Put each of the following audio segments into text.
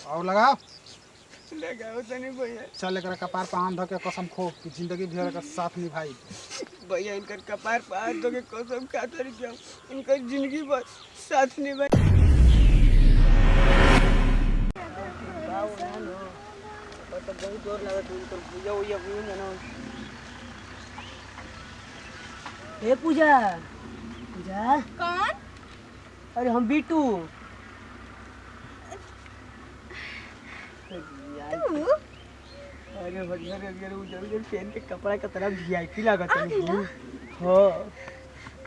और लगाओ लगाओ तनी भैया। चल एक कपार पे हाथ धके कसम खो कि जिंदगी भर का साथ निभाई। भैया इनकर कपार पे हाथ धो के कसम खाता रही क्या इनकर जिंदगी भर साथ निभाई। बहुत जोर लगा तू इनकर पूजा हुई हुई है ना। ए पूजा पूजा कौन? अरे हम बीटू। तू? अरे भैया रे उधर उधर पहन के कपड़ा का तरह वीआईपी लागत है। हां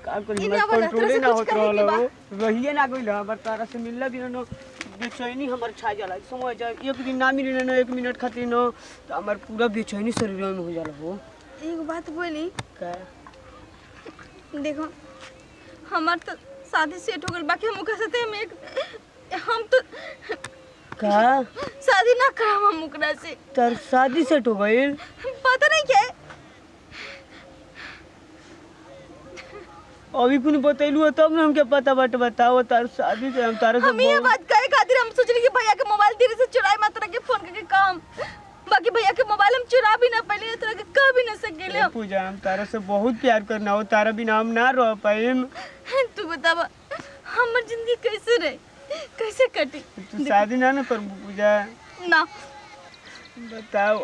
का कोई कंट्रोल ना होत रहल हो रहिए ना गइल हमर तारा से मिलला भी न बेचैनी हमर छा जाला समझ जा एक दिन ना मिले ना 1 मिनट खातिर न तो हमर पूरा बेचैनी शरीर में हो जाला हो। एक बात बोली का देखो हमार तो शादी सेट हो गल बाकी हम ओकरा साथे हम तो का शादी ना करम हम ओकरा से। तर शादी सेट हो गइल पता नहीं क्या अभी कुछ बतैलू तब ना हमके पता बट बताओ तार शादी से हम तारे से हम ये बात कहे खातिर हम सोचली कि भैया के मोबाइल धीरे से चुराए मत रखे फोन करके काम बाकी भैया के मोबाइल हम चुरा भी ना पहले तरह के कह भी ना सकेले हम। पूजा हम तारा से बहुत प्यार करना हो तारा बिना हम ना रह पाएम। तू बतावा हमर जिंदगी कैसे रहे कैसे कटी? तू शादी ना ना कर पूजा ना बताओ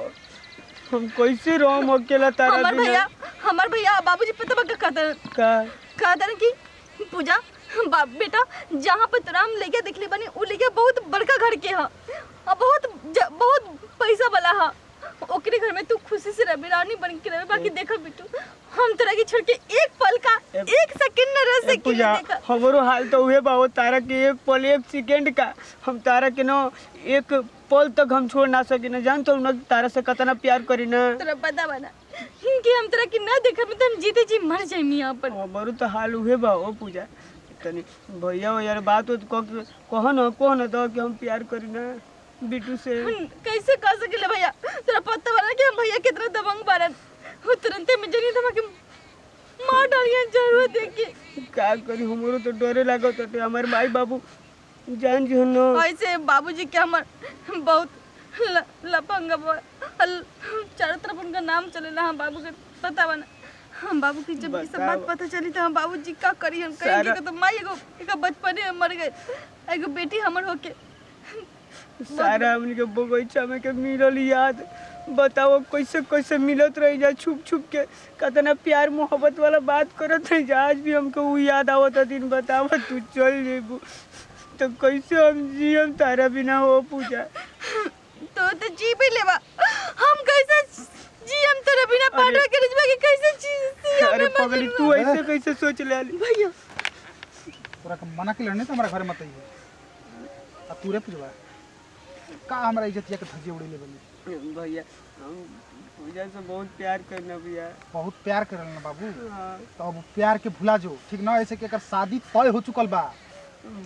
हम कैसे रहम अकेला तारा बिना। हमार भैया बाबूजी पता बा का कहता कि पूजा बाप बेटा जहाँ पर तोरा हम लेके देखले बनी उ लेके बहुत बड़का घर के ह बहुत पैसा वाला ह ओकरे घर में तू खुशी से रह रानी बन के रह बाकी देखा बिट्टू हम तोरा के छोड़ के एक पल का एक सेकंड न रह सके। देखा हमरो हाल तो हुए बा तारा के एक पल एक सेकंड का हम तारा के न एक पल तक हम छोड़ ना सके ना जान तो न तारा से कितना प्यार करी ना तोरा पता बना कि हम तोरा के ना देखा में तो हम जीते जी मर जाइमी यहां पर। हमरो तो हाल हुए बा ओ पूजा तनी भैया यार बात कह न तो कि हम प्यार करी ना बिट्टू से। कैसे कह सकेले भैया तोरा पता बना कि हम भैया कितना दबंग बारन वो तुरंत में जनी धमा के मार डालिया जरूर देख के का करी हमरो तो डरे लागत है हमर माई बाबू जान जी न ऐसे बाबूजी के हमर बहुत लपंगा चारों तरफ उनका नाम चलेला हम बाबू के पता बना हम बाबू की जब ये सब बात पता चली तो हम बाबूजी का करी हम कहेंगे कि तो माई एगो बचपने में मर गए एगो बेटी हमर होके सारा हमनी के बगीचा में के मिलल याद बताओ कैसे कैसे मिलत रही जा छुप छुप के कितना प्यार मोहब्बत वाला बात करत रही जा आज भी हमको वो याद आवत दिन बताओ तू चल जेबू तो कैसे हम जियम तारा बिना हो पूजा तो जी भी लेवा हम कैसे जियम तेरे बिना पाटा के रिजवा के कैसे जी। अरे पगली तू ऐसे कैसे सोच ले भैया तोरा के मना के लड़ने तो हमारा घर मत आइए अब तू रे पूजवा का हमरा इज्जतिया के धज्जी उड़े ले बनी। भैया हम पूजा से बहुत प्यार करना भैया बहुत प्यार करल ना बाबू तो अब प्यार के भुला जो ठीक ना ऐसे कि अगर शादी तय हो चुकल बा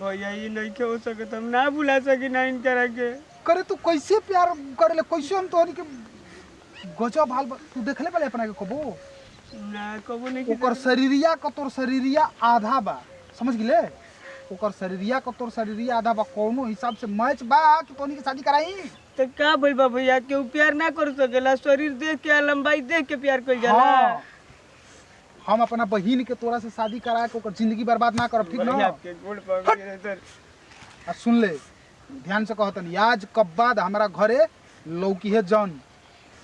भैया ये नहीं के हो सकत हम ना भुला सकी ना इनकरा के करे तू कैसे प्यार करे ले कैसे हम तोहनी के गजब हाल तू देखले पले अपना के कबो ना कबो नहीं ओकर शरीरिया क तोर शरीरिया आधा बा समझ गेले ओकर शरीरिया क तोर शरीरिया आधा बा कोनो हिसाब से मैच बा कि तोहनी के शादी कराई तो का बोल बा भैया के प्यार ना कर सकेला शरीर देख के लंबाई देख के प्यार कर जाला। हाँ। हम अपना बहिन के तोरा से शादी करा के ओकर जिंदगी बर्बाद ना करब ठीक ना आपके गोड़ पड़ गए सर आ सुन ले ध्यान से कहतन आज कब बाद हमारा घरे लौकी है जन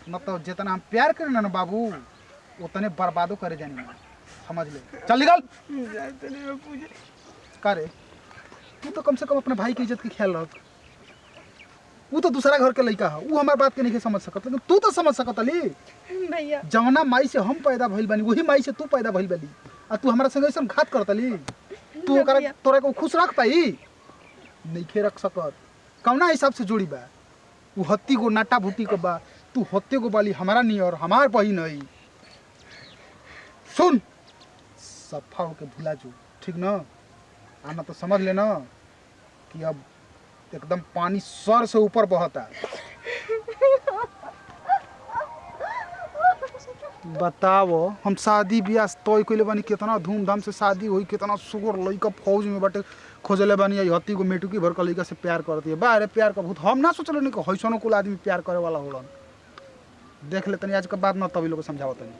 न तो जितना हम प्यार करे ना बाबू उतने बर्बादो करे जानी समझ ले चल निकल करे तू तो कम से कम अपने भाई की इज्जत की ख्याल रख वो तो दूसरा घर के लड़का है वो हमारे बात के नहीं समझ सकत लेकिन तू तो समझ सकत अली भैया जवना माई से हम पैदा भइल बानी वही माई से तू पैदा भइल बानी आ तू हमारा संग ऐसा घात करत अली तू ओकरा तोरा को खुश रख पाई नहीं रख सकत कौना हिसाब से जोड़ी बा वो हत्ती को नाटा भूटी को बा तू हत्ते को बाली हमारा नहीं और हमार बहिन है सुन सफा होके भुला जो ठीक ना आना तो समझ लेना कि अब एकदम पानी सर से ऊपर बहता बताओ हम शादी ब्याह तय कैले बानी कितना धूमधाम से शादी हुई कितना सुगर लइका फौज में बाटे खोजले बानी आई हत्ती को मेटुकी भर लड़का से प्यार करती है बारे प्यार का बहुत हम ना सोचल नहीं कि हैसनो कुल आदमी प्यार करे वाला होलन देख ले तनी आज के बाद ना तभी लोग समझाओ तनी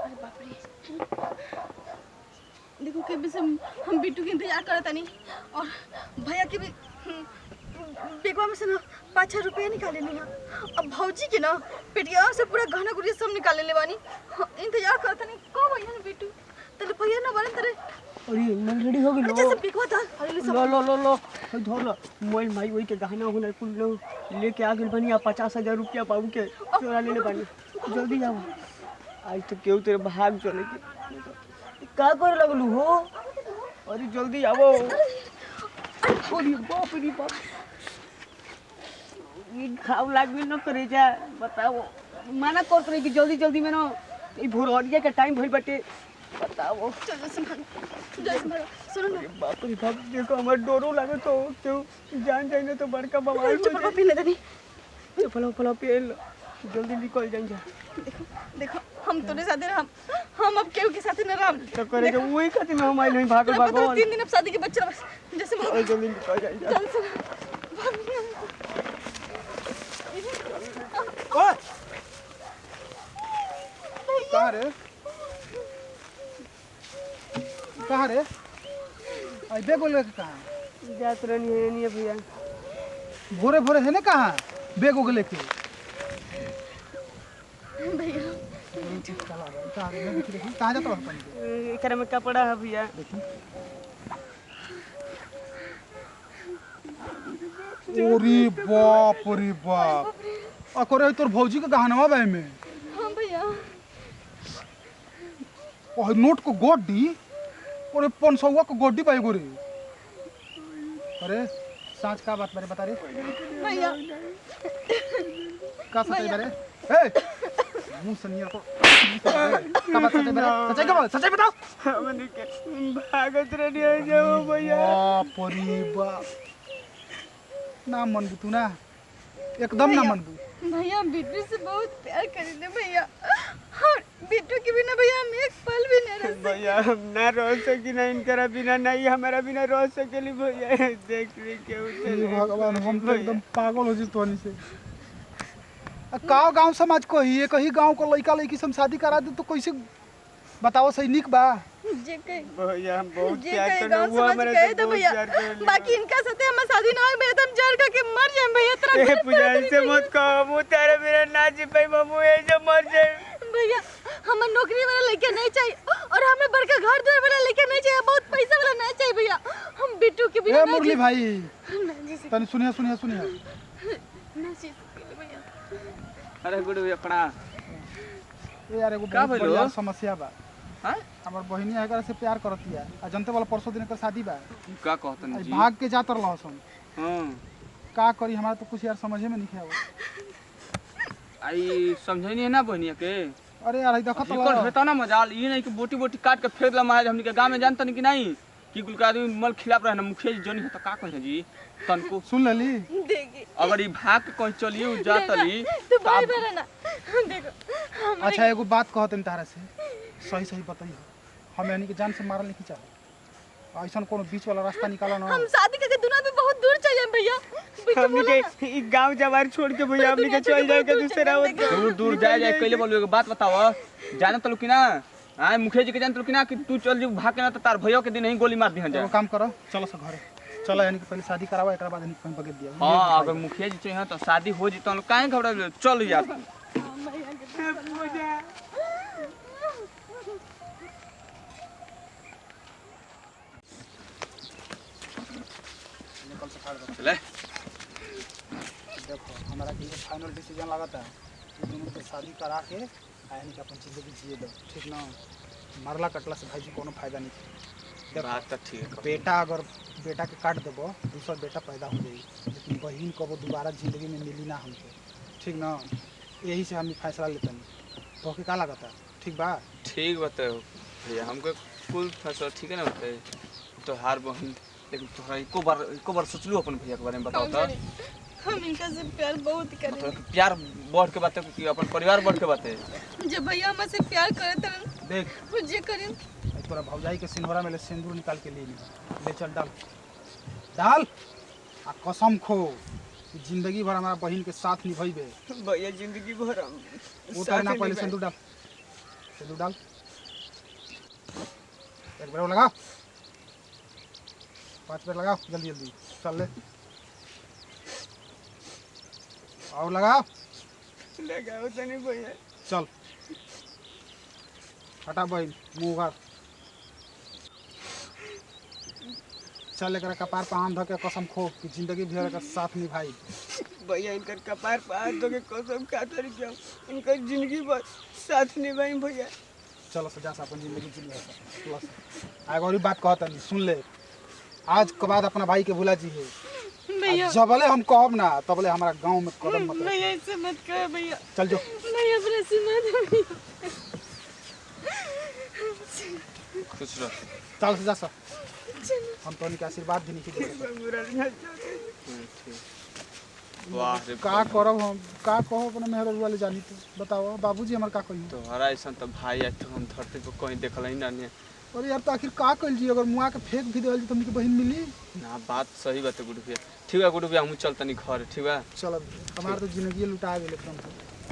अरे बाप रे देखो के भी से हम बिट्टू के इंतजार करत तनी और भैया के भी बेगवा में से ना 5,000 रुपया निकाले नहीं अब भौजी के ना पेटिया से पूरा गहना गुड़िया सब निकाले ले बानी इंतजार करत तनी कब भैया ने बिट्टू तले भैया ना बने तरे अरे मैं रेडी हो अच्छा गई सब बिकवा था अरे ले सब लो धो लो मोबाइल भाई वही के गहना होना कुल लो लेके आ गए बनी 50,000 रुपया बाबू के चोरा ले बनी जल्दी आओ आज तो केहू तेरे भाग चले का करे लगलू हो अरे जल्दी आओ अरे बाप रे बाप ये घाव लाग भी न करे जा बताओ माना करत रही कि जल्दी जल्दी में ना ई भोरहरिया के टाइम भइल बाटे बताओ चलो संभाल सुनो ना बाप रे बाप देखो हमार डरो लागे तो क्यों जान जाए ना तो बड़का बवाल हो चप्पल पहन ले तनी चप्पल पहन लो जल्दी निकल जाएंगे देखो हम तोरे साथे हम अब केहू के साथे न रहम तो करे जो वही खातिर में हम आइल नहीं भागल पता भागल 3 दिन अब शादी के बच्चा बस जैसे और जल्दी निकल जाएंगे चल सुन ओए कहाँ रे आई बेग लेके कहाँ जात रहनी है नहीं भैया भोरे भोरे है ना कहाँ बेग लेके भैया कहाँ जाता है पानी एकरा में कपड़ा है भैया ओरी बाप रे बाप अकोरे तोर भौजी के गहनवा बाई में हां भैया और नोट को गोडी और 500 को गोडी बाई गोरे अरे सांच का बात बारे बता रे भैया का सच्चाई बारे ए मुंह सनिया को का बात सच्चाई बताओ हमने के भागत रहनी है जाओ भैया बाप रे बाप ना मन तू ना एकदम ना मन भैया बिट्टू से बहुत प्यार करेंगे भैया और बिट्टू के बिना भैया हम एक पल भी नहीं रह सकते भैया हम ना रह सकी ना इनकरा बिना नहीं हमारा बिना रह सकेली भैया देख ली के उठे भगवान हम तो एकदम पागल हो जी तोनी से गाँव समाज को ही एक ही गाँव को लड़का लड़की से शादी करा दे तो कैसे बताओ सही निक बा जे कहीं भैया हम बहुत जे प्यार कहीं करते गाँव वो समाज हमारे कहे से तो बहुत भैया प्यार करते बाकी इनका साथे हमारा शादी ना हो मेरे तो हम जड़ का के मर जाए भैया तेरा ए पूजा ऐसे मत कहो वो तेरे मेरा ना जी भाई बाबू ऐसे मर जाए भैया हमें नौकरी वाला लड़का नहीं चाहिए और हमें बड़का घर द्वार वाला लड़का नहीं चाहिए बहुत पैसा वाला नहीं चाहिए भैया हम बिट्टू के बिना ए मुरली भाई ना जी सकते तनी सुनिए ना जी सकते भैया अरे गुड भैया पड़ा ए यार एगो का बहुत भइलो? बड़ा समस्या बा हां हमर बहिनी एकरा से प्यार करती है आ जनते वाला परसों दिन कर शादी बा का कहतन आई जी भाग के जात रहल हम हां का करी हमारा तो कुछ यार समझे में नहीं आवे आई समझै नहीं है ना बहनिया के अरे यार देखो तो इकर हेता ना मजाल ये नहीं कि बोटी बोटी काट के फेंक ला महाराज हमनी के गांव में जानतन कि नहीं कि कुल का आदमी मल खिलाफ रहे ना मुखिया जी जोनी है तो का कहे जी तनको सुन लेली देखी अगर ई भाग के कहीं चलिए उ जातली तो भाई बहन ना देखो अच्छा एगो बात कहत तारा से सही सही बताइए हम यानी कि जान से मारल नहीं चाहे ऐसा कोनो बीच वाला रास्ता निकाला ना हम शादी करके दुनिया में बहुत दूर चले जाएं भैया बिट्टू हमनी बोला ना। के ई गांव जवार छोड़ के भैया हमनी के चल जाए के दूसरा दूर दूर जाए कइले बोल एगो बात बताओ जाने तलु कि ना हां मुखिया जी के जान तलु कि ना कि तू चल जी भाग के ना तो तार भैया के दिन ही गोली मार दिहन जा एगो काम करो चलो से घरे चलो यानी कि पहले शादी करावा एकरा बाद कहीं बगे दिया हां अगर मुखिया जी चाहिए तो शादी हो जी तो काहे घबरा चल यार चले देखो हमारा के फाइनल डिसीजन लगाता है कि दोनों के शादी करा के यानी कि अपन जिंदगी जिए दो ठीक ना मरला कटला से भाई जी कोनो फायदा नहीं देखो बात तो ठीक है बेटा अगर बेटा के काट देबो दूसरा बेटा पैदा हो जाई लेकिन बहन को वो दोबारा जिंदगी में मिली ना हमको ठीक ना यही से हम फैसला लेते हैं तो के का लगता ठीक बा ठीक बताओ भैया हमको कुल फैसला ठीक है ना बताए तो हार बहन लेकिन तोहरा एको बार सोचलू अपन भैया के बारे में बताओ तो हम इनका से प्यार बहुत करें मतलब कि प्यार बढ़ के बातें कि अपन परिवार बढ़ के बातें जब भैया हमसे प्यार करे तो देख मुझे करें तोरा भौजाई के सिंदूरा में ले सिंदूर निकाल के ले ली ले चल डाल डाल आ कसम खो कि जिंदगी भर हमारा बहन के साथ निभाइबे। भैया जिंदगी भर हम उतार ना पहले सिंदूर डाल एक बार लगाओ 5 बार लगाओ जल्दी जल्दी चल ले और लगाओ लगाओ तनी भैया चल हटा बहन मुँह उघाड़ चल एकरा कपार पे हाथ धो के कसम खो कि जिंदगी भर का साथ निभाई। भैया इनकर कपार पे हाथ धो के कसम खातर क्या इनकर जिंदगी भर साथ निभाई भैया। चलो सजा से अपन जिंदगी जी प्लस आगे और बात कहता नहीं सुन ले आज के बाद अपना भाई के भुला जी है भैया जबले हम कहब ना तबले हमारा गांव में कदम मत रख। भैया ऐसे मत कर भैया चल जो भैया अपने से मत भैया खुश रह। चल सजा सा हम तो उनके आशीर्वाद भी नहीं दे वाह रे का करब हम का कहो अपना मेहर वाले जानी तो बताओ बाबूजी हमार का कही तोहरा ऐसा तो भाई है तो हम धरती पर कहीं देखल ही ना नहीं। और यार तो आखिर का कल जी अगर मुआ के फेंक भी देवल तो हमनी बहन मिली ना बात सही बात है गुडू भैया। ठीक है गुडू भैया हम चलतनी घर ठीक है। चल हमार तो जिंदगी लुटा गेल एकदम से।